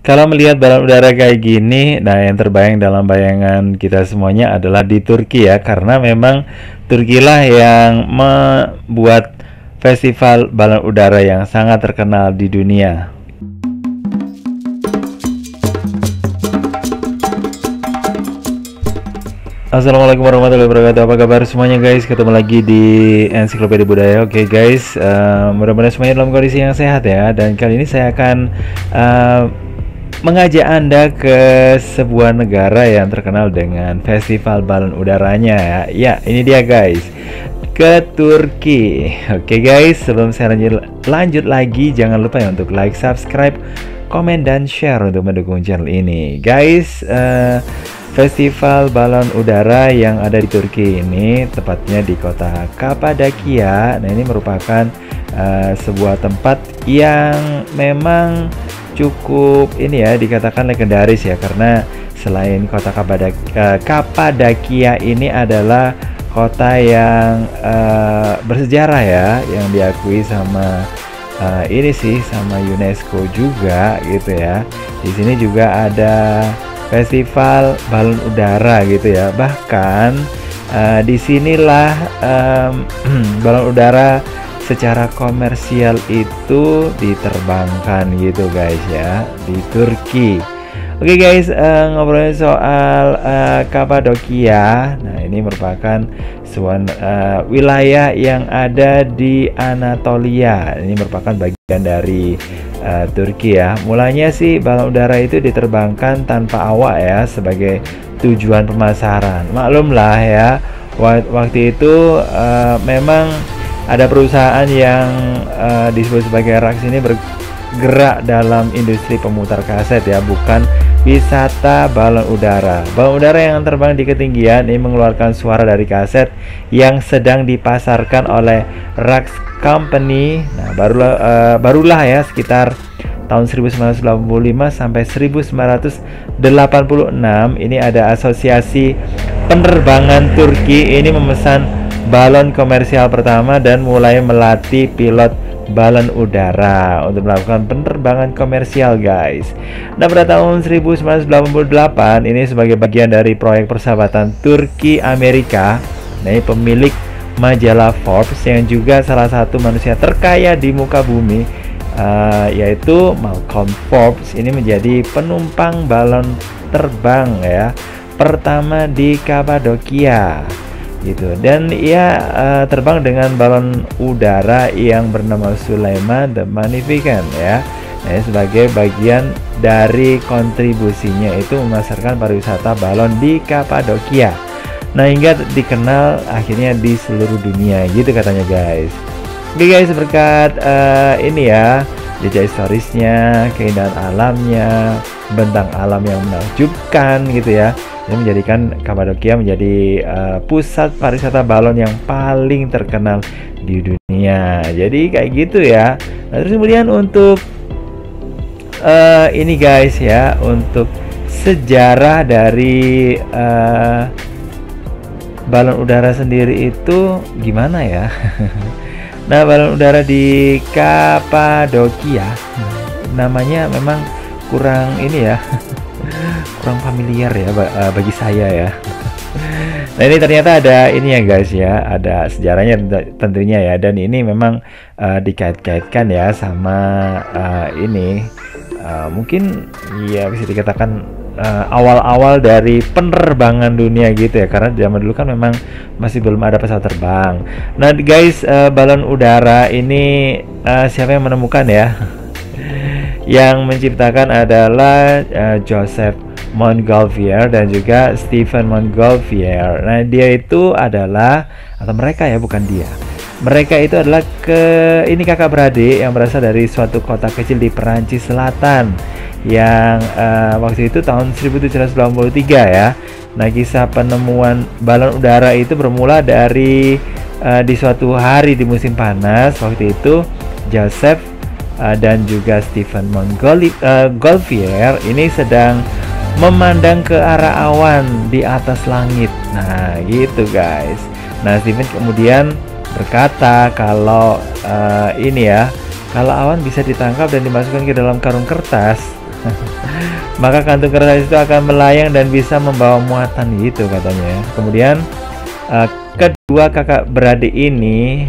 Kalau melihat balon udara kayak gini, nah yang terbayang dalam bayangan kita semuanya adalah di Turki ya, karena memang Turki lah yang membuat festival balon udara yang sangat terkenal di dunia. Assalamualaikum warahmatullahi wabarakatuh. Apa kabar semuanya guys? Ketemu lagi di Ensiklopedia Budaya. Oke guys, mudah-mudahan semuanya dalam kondisi yang sehat ya. Dan kali ini saya akan mengajak Anda ke sebuah negara yang terkenal dengan festival balon udaranya ya. Ya, ini dia guys, ke Turki. Oke guys, sebelum saya lanjut lagi, jangan lupa ya untuk like, subscribe, komen, dan share untuk mendukung channel ini guys. Festival balon udara yang ada di Turki ini tepatnya di kota Kapadokia. Nah, ini merupakan sebuah tempat yang memang cukup ini ya, dikatakan legendaris ya, karena selain kota Kapadokia ini adalah kota yang bersejarah ya, yang diakui sama ini sih sama UNESCO juga gitu ya. Di sini juga ada festival balon udara gitu ya. Bahkan disinilah balon udara secara komersial itu diterbangkan gitu guys ya, di Turki. Oke guys, ngobrolin soal Kapadokia. Nah, ini merupakan sebuah wilayah yang ada di Anatolia. Ini merupakan bagian dari Turki ya. Mulanya sih balon udara itu diterbangkan tanpa awak ya, sebagai tujuan pemasaran. Maklum lah ya, waktu itu memang ada perusahaan yang disebut sebagai RAX ini bergerak dalam industri pemutar kaset ya, bukan wisata balon udara. Balon udara yang terbang di ketinggian ini mengeluarkan suara dari kaset yang sedang dipasarkan oleh RAX Company. Nah, barulah ya sekitar tahun 1985 sampai 1986 ini ada asosiasi penerbangan Turki ini memesan balon komersial pertama dan mulai melatih pilot balon udara untuk melakukan penerbangan komersial guys. Nah, pada tahun 1988 ini sebagai bagian dari proyek persahabatan Turki Amerika, nah, ini pemilik majalah Forbes yang juga salah satu manusia terkaya di muka bumi, yaitu Malcolm Forbes, ini menjadi penumpang balon terbang ya pertama di Kapadokia gitu. Dan ia terbang dengan balon udara yang bernama Sulaiman the Magnificent ya. Nah, sebagai bagian dari kontribusinya itu memasarkan pariwisata balon di Kapadokia. Nah, hingga dikenal akhirnya di seluruh dunia gitu katanya guys. Oke guys, berkat ini ya, jejak historisnya, keindahan alamnya, bentang alam yang menakjubkan gitu ya, ini menjadikan Kapadokia menjadi pusat pariwisata balon yang paling terkenal di dunia. Jadi kayak gitu ya. Nah, terus kemudian untuk ini guys ya, untuk sejarah dari balon udara sendiri itu gimana ya? Nah, balon udara di Kapadokia namanya memang kurang ini ya, kurang familiar ya bagi saya ya. Nah, ini ternyata ada ini ya guys ya, ada sejarahnya tentunya ya, dan ini memang dikait-kaitkan ya sama ini mungkin ya bisa dikatakan awal-awal dari penerbangan dunia gitu ya, karena zaman dulu kan memang masih belum ada pesawat terbang. Nah guys, balon udara ini siapa yang menemukan ya? Yang menciptakan adalah Joseph Montgolfier dan juga Stephen Montgolfier. Nah, dia itu adalah, atau mereka ya, bukan dia. Mereka itu adalah kakak beradik yang berasal dari suatu kota kecil di Perancis Selatan yang waktu itu tahun 1783 ya. Nah, kisah penemuan balon udara itu bermula dari di suatu hari di musim panas. Waktu itu Joseph dan juga Stephen Montgolfier ini sedang memandang ke arah awan di atas langit. Nah, gitu guys. Nah, Stephen kemudian berkata kalau ini ya, kalau awan bisa ditangkap dan dimasukkan ke dalam karung kertas, maka kantung kertas itu akan melayang dan bisa membawa muatan gitu katanya ya. Kemudian kedua kakak beradik ini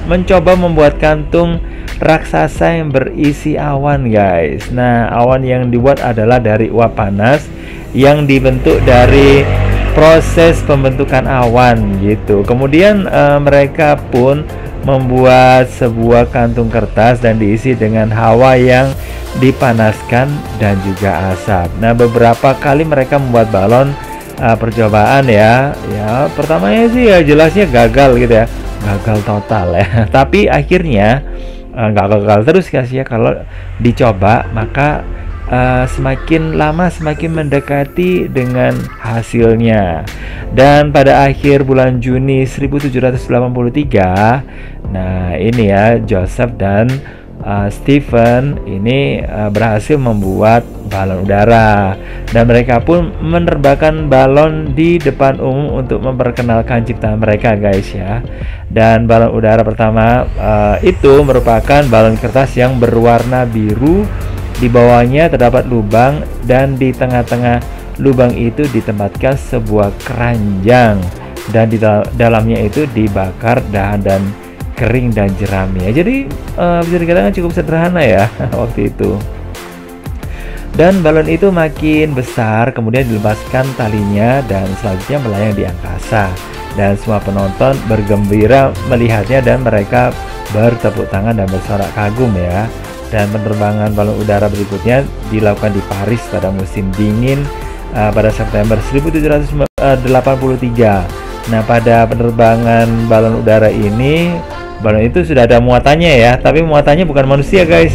mencoba membuat kantung raksasa yang berisi awan guys. Nah, awan yang dibuat adalah dari uap panas yang dibentuk dari proses pembentukan awan gitu. Kemudian mereka pun membuat sebuah kantung kertas dan diisi dengan hawa yang dipanaskan dan juga asap. Nah, beberapa kali mereka membuat balon percobaan ya. Pertamanya sih ya jelasnya gagal gitu ya, gagal total ya. Tapi akhirnya nggak gagal terus guys ya. Kalau dicoba maka semakin lama semakin mendekati dengan hasilnya. Dan pada akhir bulan Juni 1783, nah ini ya, Joseph dan Stephen ini berhasil membuat balon udara, dan mereka pun menerbangkan balon di depan umum untuk memperkenalkan ciptaan mereka guys ya. Dan balon udara pertama itu merupakan balon kertas yang berwarna biru. Di bawahnya terdapat lubang dan di tengah-tengah lubang itu ditempatkan sebuah keranjang, dan di dalamnya itu dibakar dahan dan kering dan jerami ya. Jadi bisa dikatakan cukup sederhana ya waktu itu. Dan balon itu makin besar, kemudian dilepaskan talinya dan selanjutnya melayang di angkasa, dan semua penonton bergembira melihatnya dan mereka bertepuk tangan dan bersorak kagum ya. Dan penerbangan balon udara berikutnya dilakukan di Paris pada musim dingin pada September 1783. Nah, pada penerbangan balon udara ini, balon itu sudah ada muatannya ya, tapi muatannya bukan manusia guys,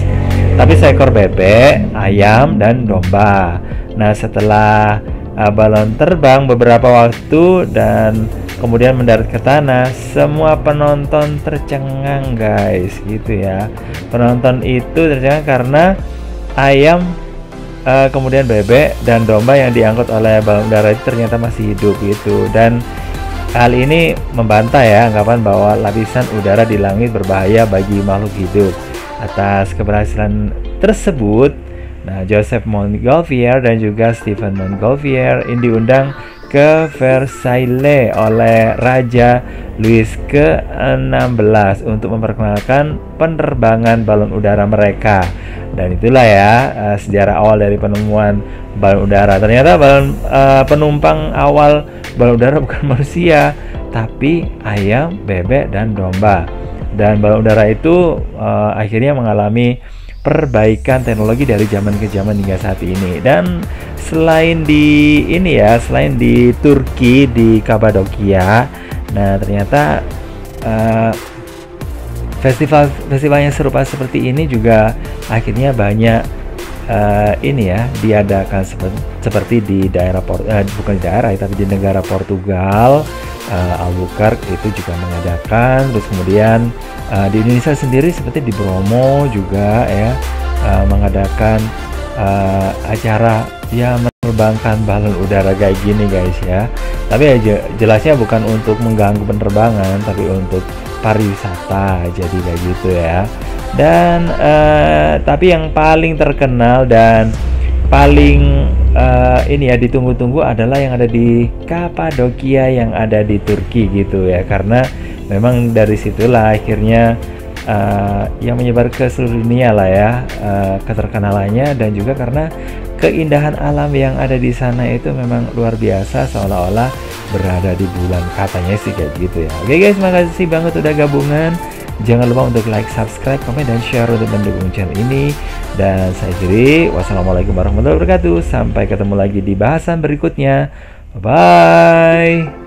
tapi seekor bebek, ayam, dan domba. Nah, setelah balon terbang beberapa waktu dan kemudian mendarat ke tanah, semua penonton tercengang guys gitu ya. Penonton itu tercengang karena ayam, kemudian bebek dan domba yang diangkut oleh balon udara itu ternyata masih hidup gitu. Dan hal ini membantah ya anggapan bahwa lapisan udara di langit berbahaya bagi makhluk hidup. Atas keberhasilan tersebut, nah, Joseph Montgolfier dan juga Stephen Montgolfier ini diundang ke Versailles oleh Raja Louis ke-16 untuk memperkenalkan penerbangan balon udara mereka. Dan itulah ya sejarah awal dari penemuan balon udara. Ternyata penumpang awal balon udara bukan manusia, tapi ayam, bebek, dan domba. Dan balon udara itu akhirnya mengalami perbaikan teknologi dari zaman ke zaman hingga saat ini. Dan selain di Turki, di Kapadokia, nah ternyata festival yang serupa seperti ini juga akhirnya banyak diadakan seperti di daerah bukan di daerah tapi di negara Portugal. Albuquerque itu juga mengadakan, terus kemudian di Indonesia sendiri seperti di Bromo juga ya mengadakan acara ya menerbangkan balon udara kayak gini guys ya. Tapi ya jelasnya bukan untuk mengganggu penerbangan, tapi untuk pariwisata, jadi kayak gitu ya. Dan tapi yang paling terkenal dan paling ditunggu-tunggu adalah yang ada di Kapadokia yang ada di Turki gitu ya, karena memang dari situlah akhirnya yang menyebar ke seluruh dunia lah ya keterkenalannya, dan juga karena keindahan alam yang ada di sana itu memang luar biasa, seolah-olah berada di bulan, katanya sih kayak gitu ya. Oke guys, makasih banget udah gabungan. Jangan lupa untuk like, subscribe, komen, dan share untuk mendukung channel ini. Dan saya Jiri, wassalamualaikum warahmatullahi wabarakatuh. Sampai ketemu lagi di bahasan berikutnya. Bye.